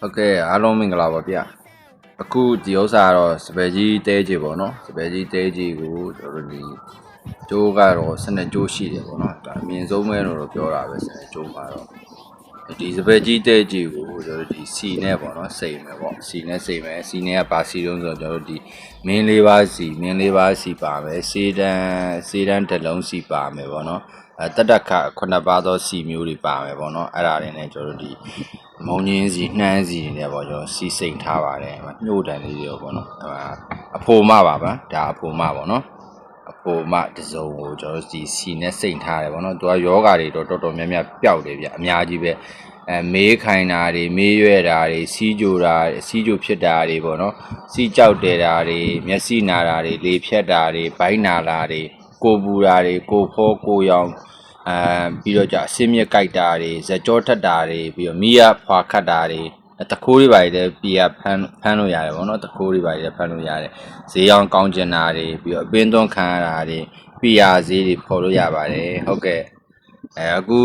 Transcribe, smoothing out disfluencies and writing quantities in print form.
Okay, အားလုံးမင်္ဂလာပါဗျ။အခုဒီဥစ္စာကတော့စပယ်ကြီးတဲကြီးပေါ့နော်။စပယ်ကြီးတဲကြီးကိုကျွန်တော်တို့ဒီကျိုးကတော့12ကျိုးရှိတယ်ပေါ့နော်။ဒါအမြင့်ဆုံးပဲလို့ပြောတာပဲ12ကျိုးမှာတော့ဒီစပယ်ကြီးတဲကြီးကိုကျွန်တော်တို့ဒီစီနဲ့ပေါ့နော်စိတ်မယ်ပေါ့။စီနဲ့စိတ်မယ်။စီနဲ့ကပါစီလုံးဆိုတော့ကျွန်တော်တို့ဒီမင်းလေးပါးစီပါမယ်။စေတန်းတစ်လုံးစီပါမယ်ပေါ့နော်။တတ္တခ9ပါးသောစီမျိုးတွေပါမယ်ပေါ့နော်။အဲ့ဒါတွေနဲ့ကျွန်တော်တို့ဒီမုံကြီးစီနှမ်းစီတွေနဲ့ပေါ့ကျွန်တော်စီစိန်ထားပါတယ်ညှို့တန်လေးတွေပေါ့နော်အဖိုမပါဗျာဒါအဖိုမပေါ့နော်အဖိုမတစုံကိုကျွန်တော်ဒီစီနဲ့စိန်ထားတယ်ပေါ့နော်သူကယောဂါတွေတော့တော်တော်များများပျောက်တယ်ဗျအများကြီးပဲမေးခိုင်တာတွေမေးရွက်တာတွေစီးကြိုတာစီးကြိုဖြစ်တာတွေပေါ့နော်စီးကြောက်တယ်တာတွေမျက်စိနာတာတွေလေဖြတ်တာတွေဘိုင်းနာတာတွေကိုပူတာတွေကိုဖောကိုရောင်ပြီးတော့じゃအစင်းမြက်ကြိုက်တာတွေဇက်ကြောထက်တာတွေပြီးတော့မိရဖွာခတ်တာတွေတခိုးတွေပါလေပြီးရဖမ်းလို့ရတယ်ဗောနော်တခိုးတွေပါလေဖမ်းလို့ရတယ်ဈေးအောင်ကောင်းကျင်တာတွေပြီးတော့အပင်းသွန်းခံရတာတွေပြရဈေးတွေဖော်လို့ရပါတယ်ဟုတ်ကဲ့အခု